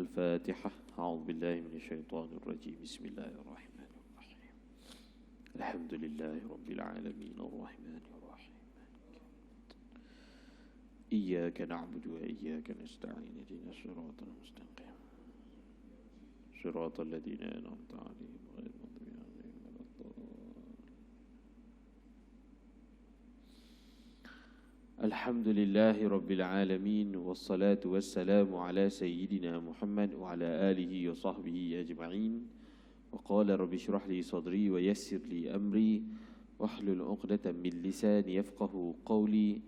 الفاتحة. أعوذ بالله من الشيطان الرجيم. بسم الله الرحمن الرحيم. الحمد لله رب العالمين الرحمن الرحيم. إياك نعبد وإياك نستعين. اهدنا الصراط المستقيم صراط الذين أنعمت عليهم غير المغضوب عليهم ولا الضالين. الحمد لله رب العالمين والصلاة والسلام على سيدنا محمد وعلى آله وصحبه أجمعين. وقال رب اشرح لي صدري ويسر لي أمري واحلل عقدة من لساني يفقه قولي.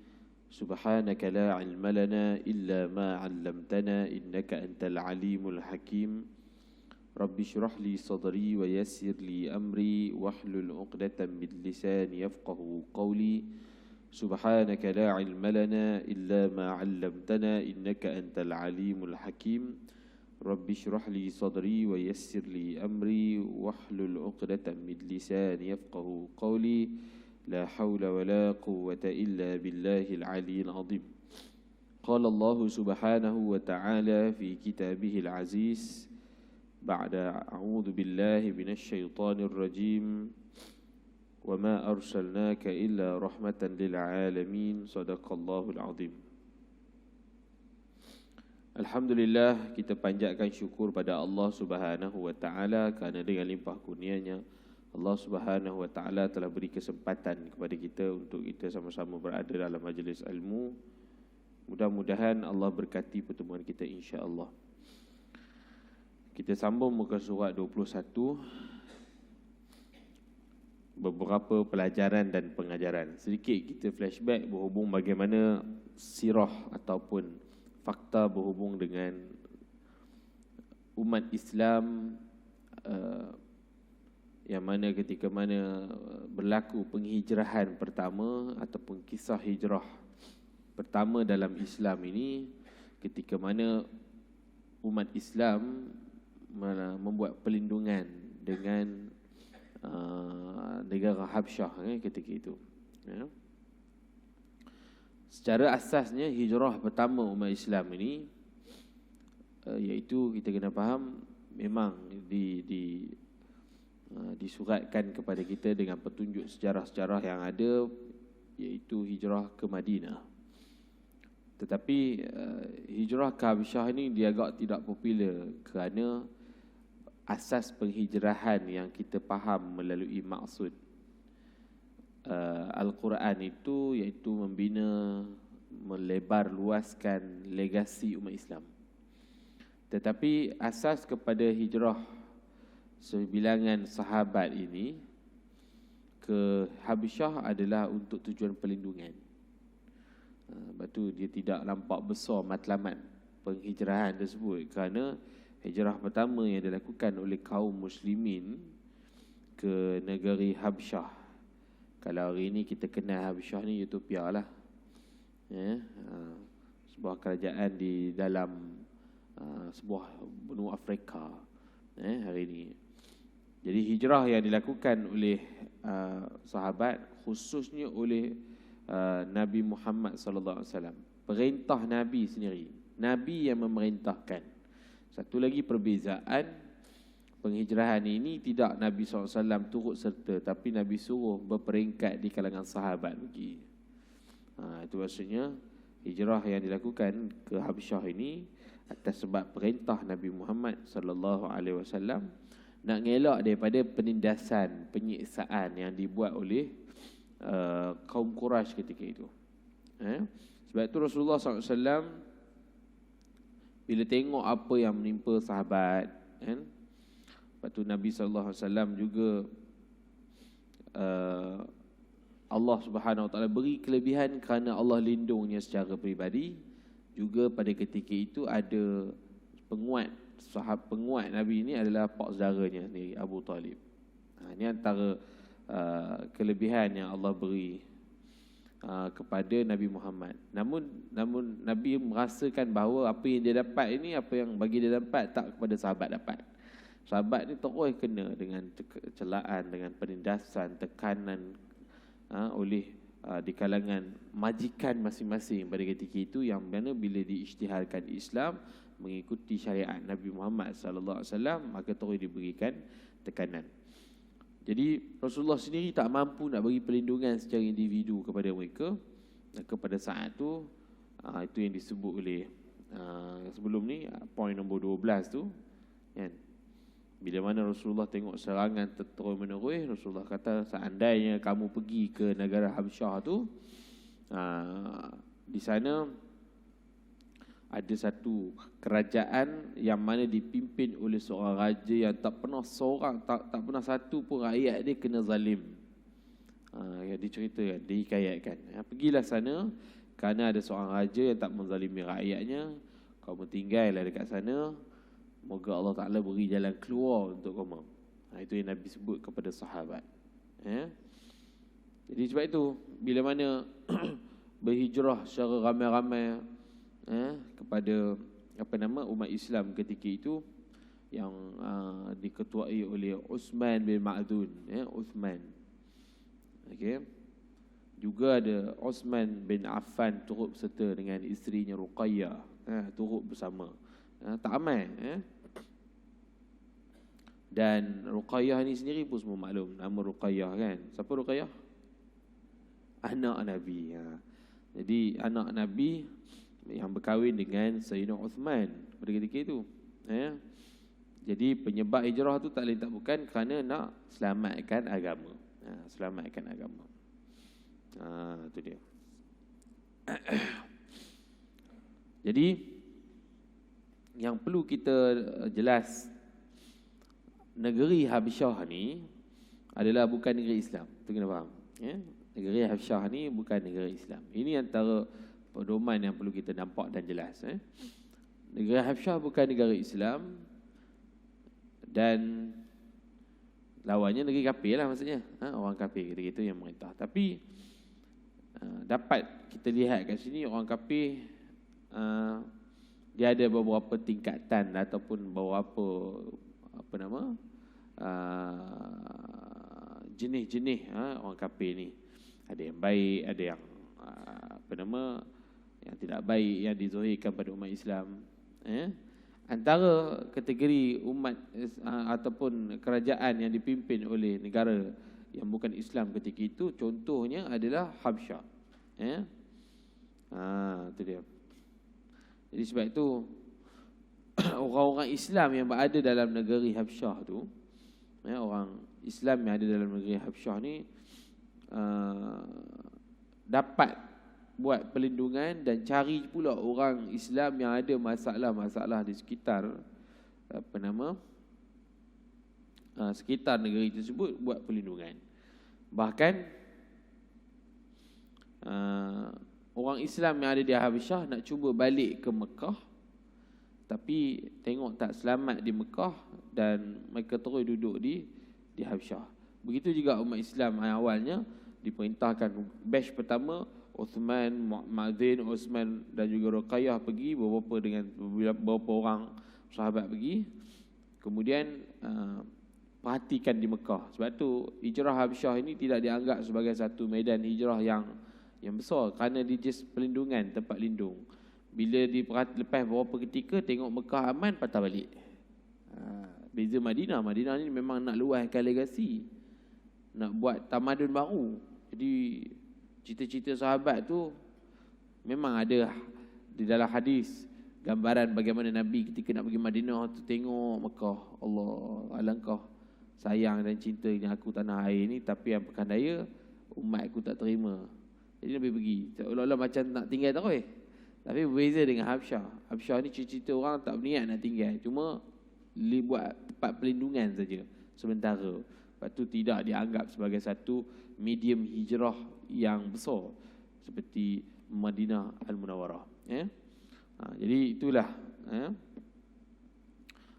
سبحانك لا علم لنا إلا ما علمتنا إنك أنت العليم الحكيم. رب اشرح لي صدري ويسر لي أمري واحلل عقدة من لساني يفقه قولي. سبحانك لا علم لنا إلا ما علمتنا إنك أنت العليم الحكيم. رب اشرح لي صدري ويسر لي أمري واحلل عقدة من لساني يفقه قولي. لا حول ولا قوة إلا بالله العلي العظيم. قال الله سبحانه وتعالى في كتابه العزيز بعد أعوذ بالله من الشيطان الرجيم: وما أرسلناك إلا رحمة للعالمين. صدق الله العظيم. Alhamdulillah, kita panjatkan syukur pada Allah Subhanahu wa taala kerana dengan limpah kurnia-Nya Allah Subhanahu wa taala telah beri kesempatan kepada kita untuk kita sama-sama berada dalam majlis ilmu. Mudah-mudahan Allah berkati pertemuan kita insya-Allah. Kita sambung muka surat 21, beberapa pelajaran dan pengajaran. Sedikit kita flashback berhubung bagaimana sirah ataupun fakta berhubung dengan umat Islam, yang mana ketika mana berlaku penghijrahan pertama ataupun kisah hijrah pertama dalam Islam ini, ketika mana umat Islam membuat pelindungan dengan negara Habsyah ketika itu. Secara asasnya hijrah pertama umat Islam ini, iaitu kita kena faham memang disuratkan kepada kita dengan petunjuk sejarah-sejarah yang ada, iaitu hijrah ke Madinah. Tetapi hijrah ke Habsyah ini dia agak tidak popular kerana asas penghijrahan yang kita faham melalui maksud Al-Quran itu, iaitu membina, melebar luaskan legasi umat Islam. Tetapi asas kepada hijrah sebilangan sahabat ini ke Habsyah adalah untuk tujuan perlindungan. Sebab tu dia tidak nampak besar matlamat penghijrahan tersebut, kerana hijrah pertama yang dilakukan oleh kaum muslimin ke negeri Habsyah. Kalau hari ini kita kenal Habsyah ni Ethiopia lah, sebuah kerajaan di dalam sebuah benua Afrika hari ini. Jadi hijrah yang dilakukan oleh sahabat, khususnya oleh Nabi Muhammad sallallahu alaihi wasallam, perintah Nabi sendiri, Nabi yang memerintahkan. Satu lagi perbezaan, penghijrahan ini tidak Nabi SAW turut serta, tapi Nabi suruh berperingkat di kalangan sahabat pergi. Itu maksudnya hijrah yang dilakukan ke Habsyah ini atas sebab perintah Nabi Muhammad sallallahu alaihi wasallam, nak ngelak daripada penindasan, penyiksaan yang dibuat oleh kaum Quraisy ketika itu. Sebab itu Rasulullah SAW bila tengok apa yang menimpa sahabat, lepas tu Nabi SAW juga Allah Subhanahu Wa Taala beri kelebihan kerana Allah lindungnya secara peribadi. Juga pada ketika itu ada penguat Nabi ini adalah pak saudaranya sendiri, Abu Talib. Ini antara kelebihan yang Allah beri kepada Nabi Muhammad. Namun Nabi merasakan bahawa apa yang dia dapat ini, apa yang bagi dia dapat, tak kepada sahabat dapat. Sahabat ni terus kena dengan celaan, dengan penindasan, tekanan oleh di kalangan majikan masing-masing pada ketika itu, yang mana bila diisytiharkan Islam, mengikuti syariat Nabi Muhammad sallallahu alaihi wasallam, maka terus diberikan tekanan. Jadi Rasulullah sendiri tak mampu nak bagi perlindungan secara individu kepada mereka. Dan kepada saat tu, itu yang disebut oleh sebelum ni, poin nombor 12 tu kan. Bila mana Rasulullah tengok serangan terus menerus, Rasulullah kata seandainya kamu pergi ke negara Habsyah tu, di sana ada satu kerajaan yang mana dipimpin oleh seorang raja yang tak pernah tak pernah satu pun rakyat dia kena zalim. Yang diceritakan, dihikayatkan. Pergilah sana kerana ada seorang raja yang tak menzalimi rakyatnya. Kamu tinggallah dekat sana. Moga Allah Ta'ala beri jalan keluar untuk kamu. Itu yang Nabi sebut kepada sahabat. Jadi sebab itu, bila mana berhijrah secara ramai-ramai kepada umat Islam ketika itu, yang diketuai oleh Uthman bin Ma'dun, Uthman. Okey. Juga ada Uthman bin Affan turut serta dengan isterinya Ruqayyah, turut bersama. Tak ramai. Dan Ruqayyah ni sendiri pun semua maklum nama Ruqayyah kan. Siapa Ruqayyah? Anak Nabi. Jadi anak Nabi yang berkahwin dengan Sayyidina Uthman pada ketika itu. Jadi penyebab hijrah tu tak lain tak bukan kerana nak selamatkan agama. Selamatkan agama. Itu dia. Jadi yang perlu kita jelas, negeri Habsyah ni adalah bukan negeri Islam. Itu kena faham. Negeri Habsyah ni bukan negeri Islam. Ini antara pedoman yang perlu kita nampak dan jelas. Negeri Habsyah bukan negara Islam, dan lawannya negeri kafir lah maksudnya. Orang kafir kita yang merintah. Tapi dapat kita lihat kat sini orang kafir, dia ada beberapa tingkatan ataupun beberapa jenis-jenis orang kafir ni. Ada yang baik, ada yang yang tidak baik yang dizahirkan pada umat Islam. Antara kategori umat ataupun kerajaan yang dipimpin oleh negara yang bukan Islam ketika itu, contohnya adalah Habsyah. Itu dia. Jadi sebab itu orang-orang Islam yang berada dalam negeri Habsyah tu, orang Islam yang ada dalam negeri Habsyah ni dapat buat perlindungan dan cari pula orang Islam yang ada masalah-masalah di sekitar sekitar negeri tersebut, buat perlindungan. Bahkan orang Islam yang ada di Habsyah nak cuba balik ke Mekah, tapi tengok tak selamat di Mekah dan mereka terus duduk di Habsyah. Begitu juga umat Islam yang awalnya diperintahkan batch pertama, Uthman, Mu'adzin, Uthman dan juga Ruqayyah pergi, beberapa orang sahabat pergi. Kemudian perhatikan di Mekah. Sebab tu hijrah Habsyah ini tidak dianggap sebagai satu medan hijrah yang besar, kerana dia just perlindungan, tempat lindung. Bila lepas beberapa ketika tengok Mekah aman, patah balik. Beza Madinah ni memang nak luaskan legasi, nak buat tamadun baru. Jadi cita-cita sahabat tu memang ada di dalam hadis, gambaran bagaimana Nabi ketika nak pergi Madinah tu tengok Mekah. Allah, alangkah sayang dan cinta yang aku tanah air ni, tapi yang pekan daya umat aku tak terima. Jadi Nabi pergi, seolah-olah macam nak tinggal terus. Tapi berbeza dengan Habsyah. Habsyah ni cita-cita orang tak berniat nak tinggal, cuma buat tempat perlindungan saja sementara. Lepas tu tidak dianggap sebagai satu medium hijrah yang besar seperti Madinah Al-Munawwarah. Jadi itulah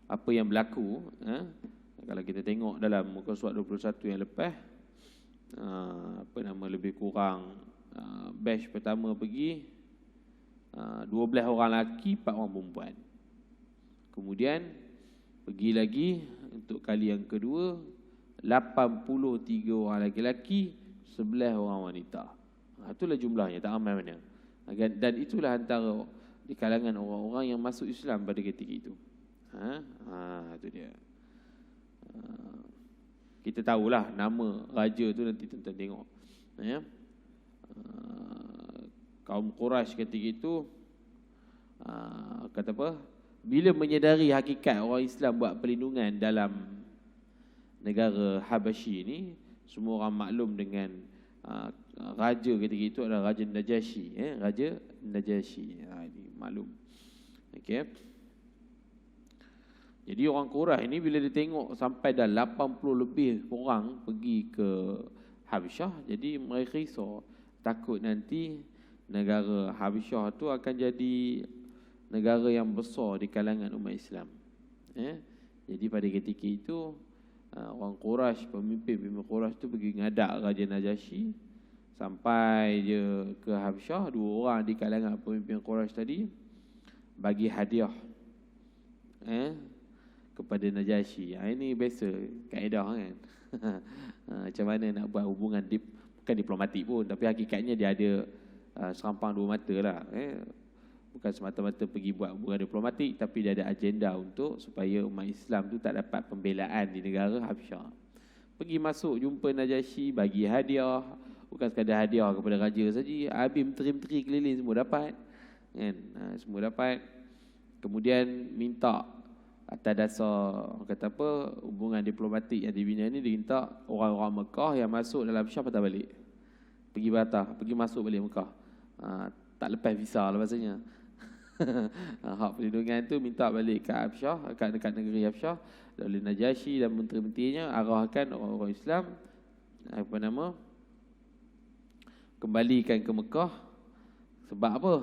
apa yang berlaku. Kalau kita tengok dalam muka surat 21 yang lepas, lebih kurang batch pertama pergi 12 orang lelaki, 4 orang perempuan. Kemudian pergi lagi untuk kali yang kedua, 83 orang lelaki, 11 orang wanita. Itulah jumlahnya, tak ramai mana. Dan itulah antara di kalangan orang-orang yang masuk Islam pada ketika itu. Itu dia. Kita tahulah nama raja tu, nanti tuan-tuan tengok. Kaum Quraisy ketika itu kata apa? Bila menyedari hakikat orang Islam buat perlindungan dalam negara Habasyi ni, semua orang maklum dengan raja ketika itu adalah Raja Najasyi. Raja Najasyi. Ini maklum. Okey. Jadi orang Quraisy ini bila dia tengok sampai dah 80 lebih orang pergi ke Habasyah, jadi mereka risau, takut nanti negara Habasyah tu akan jadi negara yang besar di kalangan umat Islam. Jadi pada ketika itu orang Quraisy, pemimpin Quraisy tu pergi ngadak Raja Najasyi. Sampai dia ke Habasyah, 2 orang di kalangan pemimpin Quraisy tadi bagi hadiah kepada Najasyi. Ini biasa kaedah kan. Macam mana nak buat hubungan bukan diplomatik pun, tapi hakikatnya dia ada serampang 2 mata lah. Bukan semata-mata pergi buat hubungan diplomatik, tapi dia ada agenda untuk supaya umat Islam tu tak dapat pembelaan di negara Habasyah. Pergi masuk jumpa Najasyi, bagi hadiah. Bukan sekadar hadiah kepada raja saja, habis menteri-menteri keliling semua dapat kan. Semua dapat. Kemudian minta atas dasar kata apa, hubungan diplomatik yang dibina ni, dia minta orang-orang Mekah yang masuk dalam Syam patah balik. Pergi masuk balik Mekah. Tak lepas visa lah maksudnya. Hak perlindungan tu minta balik ke Habasyah, dekat negeri Habasyah. Oleh Najasyi dan menteri-menterinya arahkan orang-orang Islam kembalikan ke Mekah. Sebab apa?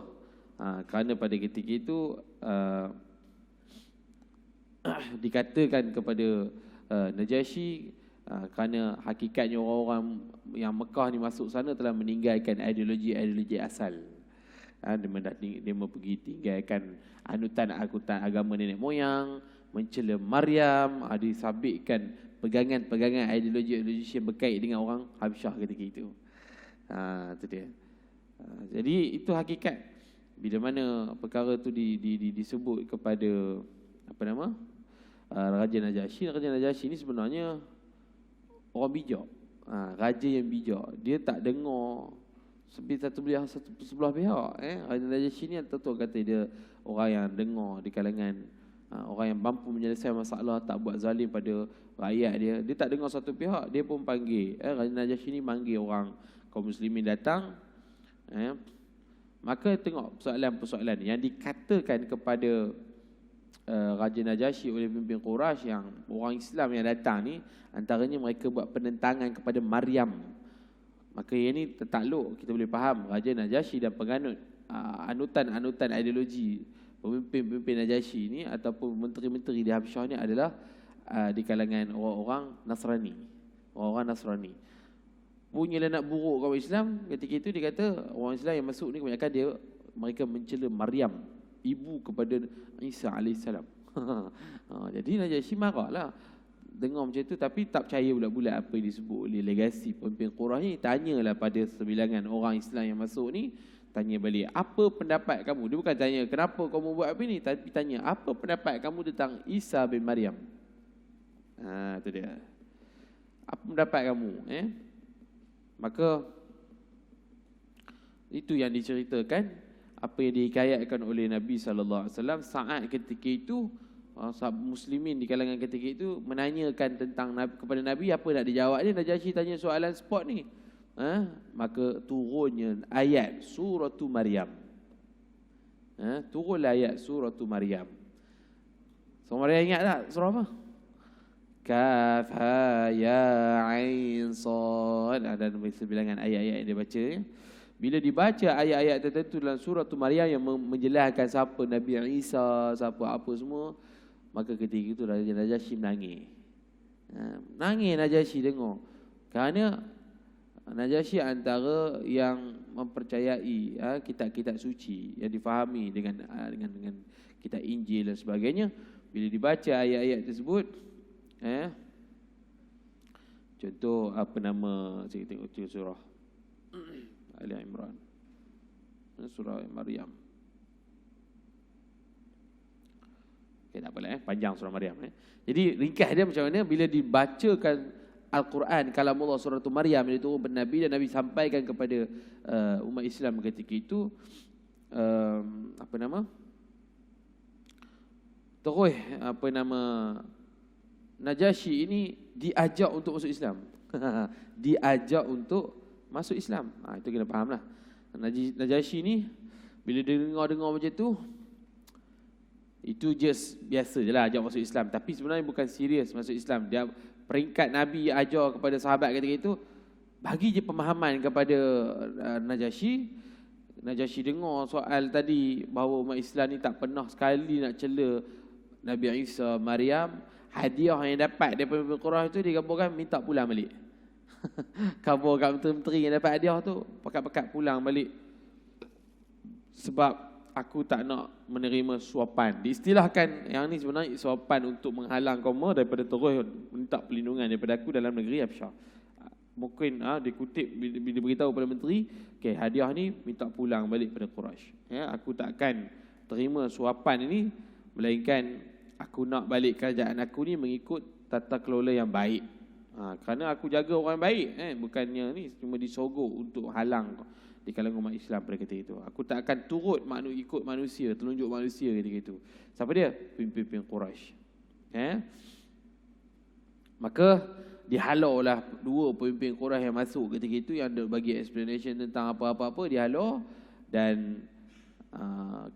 Kerana pada ketika itu dikatakan kepada Najasyi, kerana hakikatnya orang-orang yang Mekah ni masuk sana telah meninggalkan ideologi asal. Dia pergi tinggalkan anutan agama nenek moyang, mencela Maryam, disabitkan pegangan-pegangan ideologi yang berkait dengan orang Habasyah ketika itu. Itu dia. Jadi itu hakikat. Bila mana perkara tu disebut kepada Raja Najasyi. Raja Najasyi ni sebenarnya orang bijak. Raja yang bijak. Dia tak dengar sebelah pihak. Raja Najasyi ni tentu kata dia orang yang dengar di kalangan orang yang mampu menyelesaikan masalah, tak buat zalim pada rakyat dia. Dia tak dengar satu pihak, dia pun panggil. Raja Najasyi ni panggil orang kaum muslimin datang. Maka tengok persoalan-persoalan yang dikatakan kepada Raja Najasyi oleh pemimpin Quraisy, yang orang Islam yang datang ni, antaranya mereka buat penentangan kepada Maryam. Maka ini tertakluk, kita boleh faham Raja Najasyi dan penganut anutan ideologi pemimpin Najasyi ni ataupun menteri-menteri di Habasyah ni adalah di kalangan orang-orang Nasrani. Orang-orang Nasrani punyalah nak buruk kaum Islam. Ketika itu dia kata orang Islam yang masuk ni kebanyakan mereka mencela Maryam, ibu kepada Isa AS. Jadi Najasyi marahlah dengar macam tu, tapi tak percaya bulat-bulat apa yang disebut oleh legasi pemimpin Quraisy ni. Tanyalah pada sebilangan orang Islam yang masuk ni, tanya balik, apa pendapat kamu? Dia bukan tanya kenapa kamu buat apa ni, tapi tanya apa pendapat kamu tentang Isa bin Maryam. Itu dia. Apa pendapat kamu? Maka itu yang diceritakan, apa yang dihikayatkan oleh Nabi SAW saat ketika itu. Sahabat muslimin di kalangan ketika itu menanyakan tentang Nabi, kepada Nabi, apa nak dijawab dia. Najasyi tanya soalan spot ni. Maka turunnya ayat suratu Maryam. Turunlah ayat suratu Maryam. Semua ada ingat tak surah apa? Kaf ha ya ain sad. Ada sebilangan ayat-ayat yang dia baca. Bila dibaca ayat-ayat tertentu dalam surah Maryam yang menjelaskan siapa Nabi Isa, siapa apa semua, maka ketika itu Raja Najasyi menangis. Nangis Najasyi dengar. Kerana Najasyi antara yang mempercayai kitab-kitab suci yang difahami dengan kitab Injil dan sebagainya. Bila dibaca ayat-ayat tersebut, contoh saya tengok surah Ali Imran, surah Maryam. Okay, tak apalah, panjang surah Maryam. Jadi ringkas dia macam mana bila dibacakan Al-Quran, kalamullah surah Maryam yang diturun kepada Nabi dan Nabi sampaikan kepada umat Islam ketika itu, terus Najasyi ini diajak untuk masuk Islam. Diajak untuk masuk Islam. Itu kena faham lah. Najasyi ni bila dengar macam tu, itu just biasa je lah ajak masuk Islam. Tapi sebenarnya bukan serius masuk Islam. Dia peringkat Nabi ajar kepada sahabat ketika itu, bagi je pemahaman kepada Najasyi. Najasyi dengar soal tadi bahawa umat Islam ni tak pernah sekali nak cela Nabi Isa, Maryam. Hadiah yang dapat daripada Quraisy itu dikabulkan, minta pulang balik. Kabur kat menteri-menteri yang dapat hadiah tu, pakat-pakat pulang balik. Sebab aku tak nak menerima suapan. Diistilahkan yang ni sebenarnya suapan untuk menghalang kaum daripada terus minta perlindungan daripada aku dalam negeri Habsyah. Mungkin dikutip bila beritahu pada menteri, okey, hadiah ni minta pulang balik pada Quraisy. Aku takkan terima suapan ini, melainkan aku nak balik kerajaan aku ni mengikut tata kelola yang baik. Kerana aku jaga orang baik, bukannya ni cuma disogok untuk halang di kalangan umat Islam pada ketika itu. Aku tak akan turut ikut manusia, telunjuk manusia ketika itu. Siapa dia? Pemimpin Quraisy. Maka dihalaulah dua pemimpin Quraisy yang masuk ketika itu, yang ada bagi explanation tentang apa-apa, dihalau dan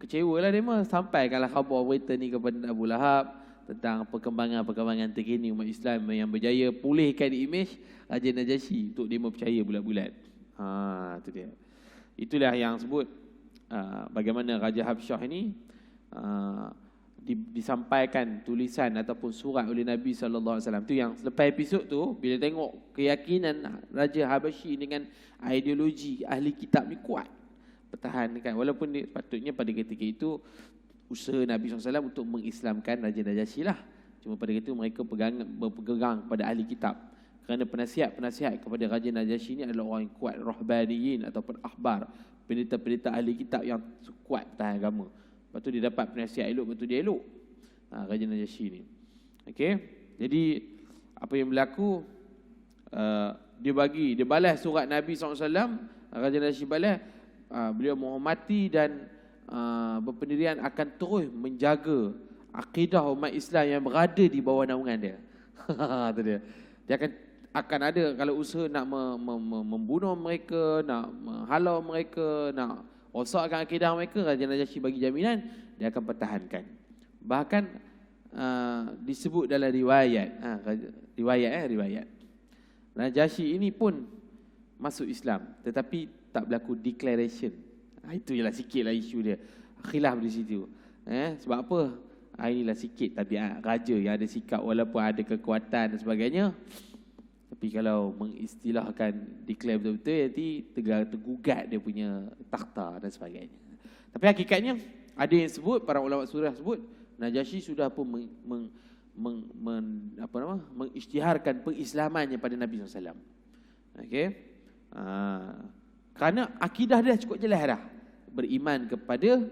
kecewalah dia mah, sampaikanlah khabar berita ni kepada Abu Lahab tentang perkembangan terkini umat Islam yang berjaya pulihkan imej Raja Najasyi untuk dia percaya bulat-bulat. Itu dia. Itulah yang sebut bagaimana Raja Habsyah ini disampaikan tulisan ataupun surat oleh Nabi sallallahu alaihi wasallam. Tu yang selepas episod tu, bila tengok keyakinan Raja Habsyi dengan ideologi ahli kitab ni kuat, pertahankan, walaupun patutnya pada ketika itu usaha Nabi SAW untuk mengislamkan Raja Najasyi lah. Cuma pada ketika itu mereka berpegang kepada ahli kitab. Kerana penasihat kepada Raja Najasyi ini adalah orang yang kuat, rahbaniyin ataupun ahbar, pendeta-pendeta ahli kitab yang kuat pertahan agama. Lepas tu dia dapat penasihat elok, lepas tu dia elok Raja Najasyi ni. Okey, jadi apa yang berlaku, dia balas surat Nabi SAW. Raja Najasyi balas, beliau menghormati dan berpendirian akan terus menjaga akidah umat Islam yang berada di bawah naungan dia. Itu dia. Dia akan ada kalau usaha nak membunuh mereka, nak menghalau mereka, nak rosakkan akidah mereka, Raja Najasyi bagi jaminan dia akan pertahankan. Bahkan disebut dalam riwayat, riwayat Najasyi ini pun masuk Islam, tetapi tak berlaku declaration. Itu ialah sikitlah isu dia. Khilaf di situ. Sebab apa? Inilah sikit tabiat raja yang ada sikap walaupun ada kekuatan dan sebagainya. Tapi kalau mengistilahkan declare betul-betul, nanti tergugat dia punya takhta dan sebagainya. Tapi hakikatnya ada yang sebut, para ulama surah sebut, Najasyi sudah pun mengisytiharkan pengislamannya pada Nabi SAW. Okey. Kerana akidah dia cukup jelas dah. Beriman kepada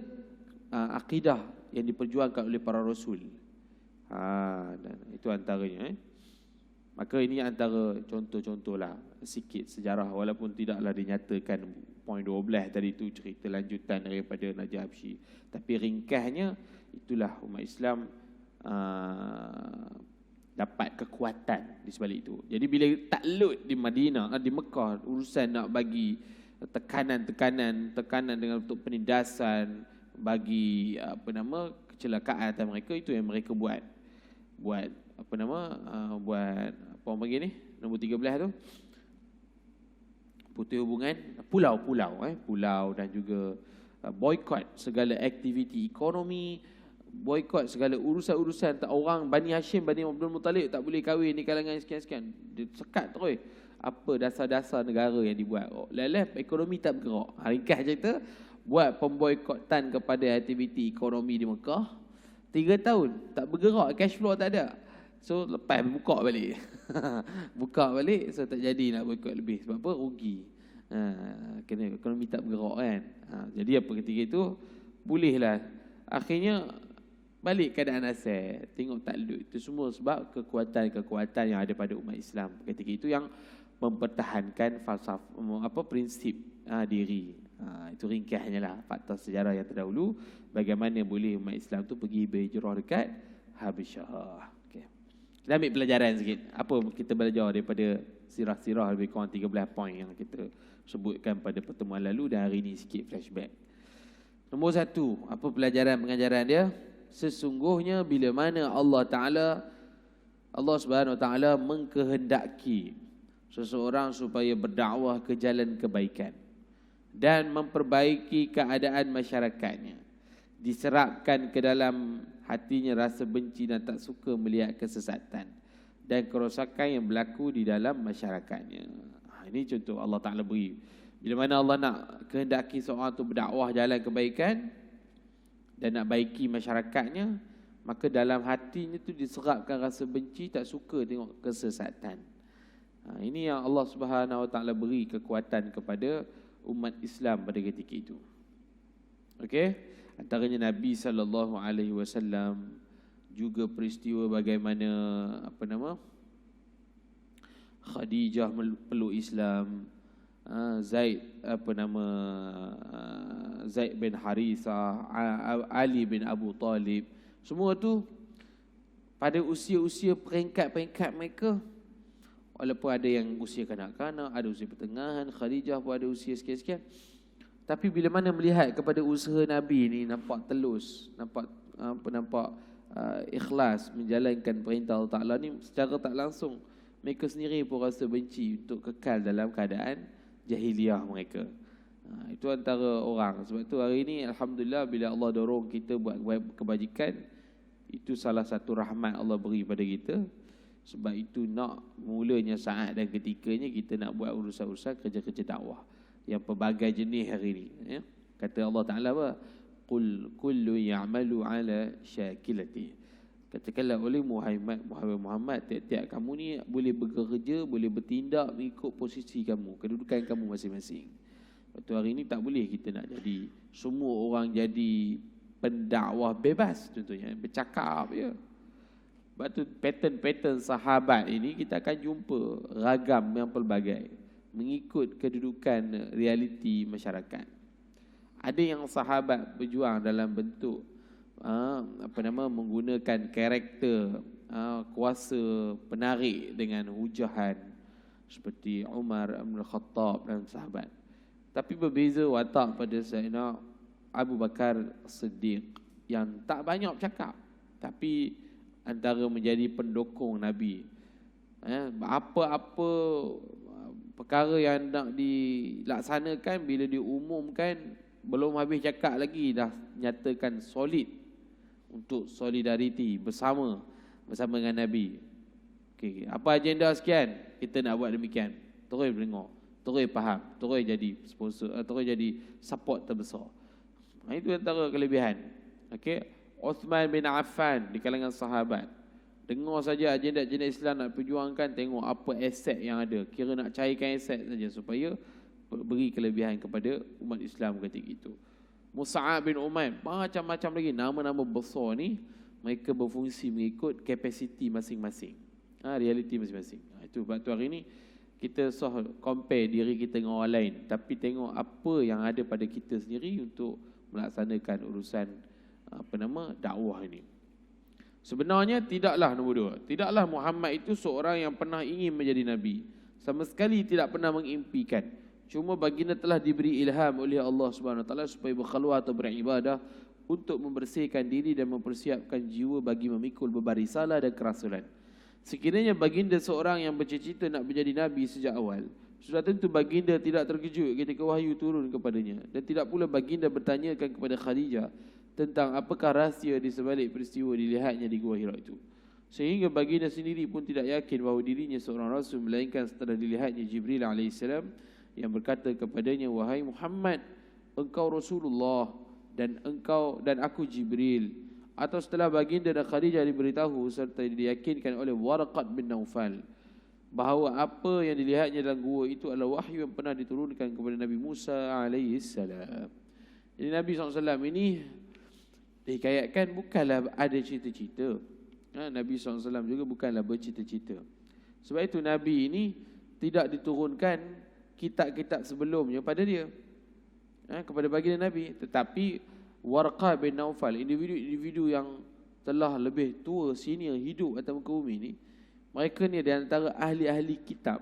akidah yang diperjuangkan oleh para rasul. Dan itu antaranya. Maka ini antara contoh-contohlah sikit sejarah, walaupun tidaklah dinyatakan poin 12 tadi itu cerita lanjutan daripada Najasyi. Tapi ringkasnya itulah umat Islam dapat kekuatan di sebalik itu. Jadi bila takluk di Madinah, di Mekah, urusan nak bagi tekanan dengan bentuk penindasan, bagi kecelakaan atas mereka, itu yang mereka buat apa orang panggil ni, nombor 13 tu, putus hubungan pulau dan juga boykot segala aktiviti ekonomi, boykot segala urusan-urusan. Tak, orang Bani Hashim, Bani Abdul Muttalib tak boleh kahwin di kalangan sekian-sekian. Dia sekat terus apa dasar-dasar negara yang dibuat. Ekonomi tak bergerak. Ringkas cerita, buat pemboikotan kepada aktiviti ekonomi di Mekah. 3 tahun tak bergerak, cash flow tak ada. So lepas buka balik. So tak jadi nak boikot lebih. Sebab apa? Rugi. Kena ekonomi tak bergerak kan. Jadi apa ketika itu, bolehlah. Akhirnya balik keadaan asal, tengok takluk. Itu semua sebab kekuatan-kekuatan yang ada pada umat Islam ketika itu yang mempertahankan prinsip diri. Itu ringkasnya lah fakta sejarah yang terdahulu, bagaimana boleh umat Islam tu pergi berhijrah dekat Habasyah. Okay. Kita ambil pelajaran sikit. Apa kita belajar daripada sirah-sirah lebih kurang 13 poin yang kita sebutkan pada pertemuan lalu, dan hari ini sikit flashback. Nombor 1, apa pelajaran pengajaran dia? Sesungguhnya bila mana Allah Subhanahu Wa Taala mengkehendaki seseorang supaya berdakwah ke jalan kebaikan dan memperbaiki keadaan masyarakatnya, diserapkan ke dalam hatinya rasa benci dan tak suka melihat kesesatan dan kerosakan yang berlaku di dalam masyarakatnya. Ini contoh Allah Ta'ala beri. Bila mana Allah nak kehendaki seorang itu berdakwah jalan kebaikan dan nak baiki masyarakatnya, maka dalam hatinya tu diserapkan rasa benci, tak suka tengok kesesatan. Ini yang Allah Subhanahu Wa Taala beri kekuatan kepada umat Islam pada ketika itu. Okey, antaranya Nabi SAW, juga peristiwa bagaimana Khadijah peluk Islam, Zaid bin Harithah, Ali bin Abu Talib, semua tu pada usia-usia peringkat-peringkat mereka. Walaupun ada yang usia kanak-kanak, ada usia pertengahan, Khadijah pun ada usia sekian-sekian. Tapi bila mana melihat kepada usaha Nabi ni, nampak telus, nampak ikhlas menjalankan perintah Allah Ta'ala ni, secara tak langsung mereka sendiri pun rasa benci untuk kekal dalam keadaan jahiliah mereka. Itu antara orang. Sebab tu hari ni alhamdulillah bila Allah dorong kita buat kebajikan, itu salah satu rahmat Allah beri pada kita. Sebab itu nak mulanya saat dan ketikanya kita nak buat urusan-urusan kerja-kerja dakwah yang pelbagai jenis hari ni, ya. Kata Allah Ta'ala apa? Qul kullu ya'malu ala syakilati. Katakanlah oleh Muhammad, tiap-tiap kamu ni boleh bekerja, boleh bertindak mengikut posisi kamu, kedudukan kamu masing-masing. Waktu hari ni tak boleh kita nak jadi semua orang jadi pendakwah bebas contohnya, bercakap je. Sebab tu pattern-pattern sahabat ini kita akan jumpa ragam yang pelbagai mengikut kedudukan realiti masyarakat. Ada yang sahabat berjuang dalam bentuk menggunakan karakter kuasa penarik dengan hujahan seperti Umar bin Khattab dan sahabat. Tapi berbeza watak pada Sayyidina Abu Bakar Siddiq yang tak banyak bercakap tapi antara menjadi pendukung Nabi. Apa-apa perkara yang nak dilaksanakan, bila diumumkan belum habis cakap lagi dah nyatakan solid untuk solidariti bersama dengan Nabi. Okey, apa agenda sekian, kita nak buat demikian. Terus dengar, terus faham, terus jadi sponsor, terus jadi support terbesar. Itu antara kelebihan. Okey, Uthman bin Affan di kalangan sahabat, dengar saja agenda-agenda Islam nak perjuangkan, tengok apa aset yang ada, kira nak cairkan aset saja supaya beri kelebihan kepada umat Islam ketika itu. Mus'ab bin Umair, macam-macam lagi nama-nama besar ni, mereka berfungsi mengikut kapasiti masing-masing, realiti masing-masing. Itu sebab tu hari ni kita compare diri kita dengan orang lain, tapi tengok apa yang ada pada kita sendiri untuk melaksanakan urusan dakwah ini. Sebenarnya tidaklah nombor 2, tidaklah Muhammad itu seorang yang pernah ingin menjadi Nabi. Sama sekali tidak pernah mengimpikan. Cuma baginda telah diberi ilham oleh Allah Subhanahu Wa Taala supaya berkhulwah atau beribadah untuk membersihkan diri dan mempersiapkan jiwa bagi memikul beban risalah dan kerasulan. Sekiranya baginda seorang yang bercita-cita nak menjadi Nabi sejak awal, sudah tentu baginda tidak terkejut ketika wahyu turun kepadanya, dan tidak pula baginda bertanyakan kepada Khadijah tentang apakah rahsia di sebalik peristiwa dilihatnya di Gua Hira itu. Sehingga baginda sendiri pun tidak yakin bahawa dirinya seorang rasul, melainkan setelah dilihatnya Jibril AS yang berkata kepadanya, wahai Muhammad, engkau Rasulullah dan aku Jibril. Atau setelah baginda dan Khadijah diberitahu serta diyakinkan oleh Waraqat bin Naufal bahawa apa yang dilihatnya dalam gua itu adalah wahyu yang pernah diturunkan kepada Nabi Musa AS. Jadi Nabi SAW ini Dihikayatkan bukanlah ada cerita-cerita. Nabi SAW juga bukanlah bercerita-cerita. Sebab itu Nabi ini tidak diturunkan kitab-kitab sebelumnya pada dia, kepada baginda Nabi. Tetapi Warqah bin Naufal, individu-individu yang telah lebih tua, senior hidup atas muka bumi ni, mereka ni di antara ahli-ahli kitab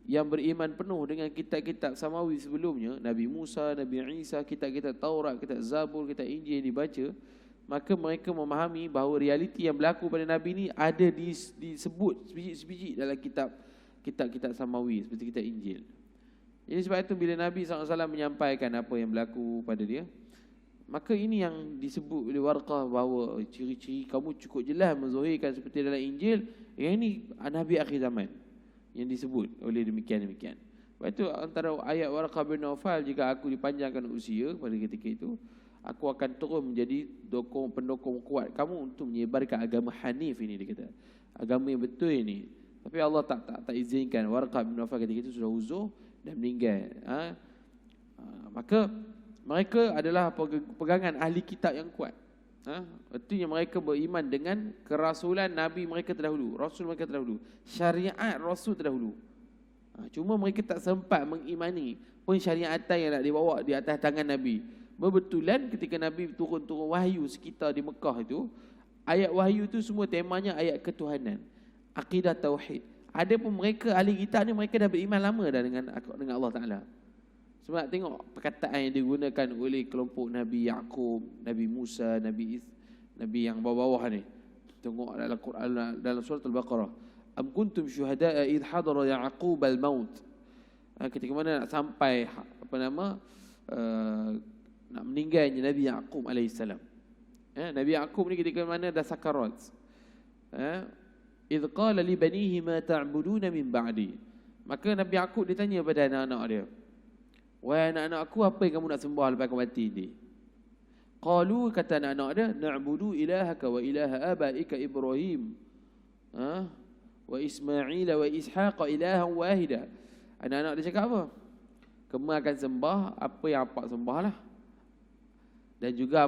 yang beriman penuh dengan kitab-kitab samawi sebelumnya, Nabi Musa, Nabi Isa, kitab-kitab Taurat, kitab Zabur, kitab Injil dibaca. Maka mereka memahami bahawa realiti yang berlaku pada Nabi ni ada disebut sebiji-sebiji dalam kitab-kitab samawi seperti kitab Injil. Jadi sebab itu bila Nabi SAW menyampaikan apa yang berlaku pada dia, maka ini yang disebut oleh Warqah bahawa ciri-ciri kamu cukup jelas menzahirkan seperti dalam Injil. Yang ini Nabi akhir zaman yang disebut oleh demikian-demikian. Sebab itu antara ayat Warqah bin Naufal, jika aku dipanjangkan usia pada ketika itu, aku akan terus menjadi pendukung kuat kamu untuk menyebarkan agama Hanif ini, dia kata. Agama yang betul ini. Tapi Allah tak izinkan. Warqah bin Naufal ketika itu sudah uzur dan meninggal. Maka mereka adalah pegangan ahli kitab yang kuat. Artinya mereka beriman dengan kerasulan Nabi mereka terdahulu, Rasul mereka terdahulu, syariat Rasul terdahulu. Cuma mereka tak sempat mengimani pensyariatan yang nak dibawa di atas tangan Nabi. Betulan ketika Nabi turun wahyu sekitar di Mekah itu, ayat wahyu itu semua temanya ayat ketuhanan, akidah tauhid. Adapun mereka ahli kitab ni, mereka dah beriman lama dah dengan Allah Taala. Sebab tengok perkataan yang digunakan oleh kelompok Nabi Yaqub, Nabi Musa, Nabi yang bawah-bawah ni. Tengok dalam Quran, dalam surah Al-Baqarah, am kuntum syuhada'a idh hadara Yaqub al-maut. Ketika mana nak sampai nak meninggalnya Nabi Yaqub alaihissalam. Nabi Yaqub ni ketika mana dah sakarat. Idh qala li banihi ma ta'buduna min ba'di. Maka Nabi Yaqub ditanya pada anak-anak dia, wahai anak-anak aku, apa yang kamu nak sembah lepas kau mati ni? Qalu, kata anak-anak dia, na'budu ilahaka wa ilaha abaika Ibrahim wa Ismail wa Ishaq ilahan wahida. Anak-anak dia cakap apa? Kamu akan sembah apa yang apa sembah lah, dan juga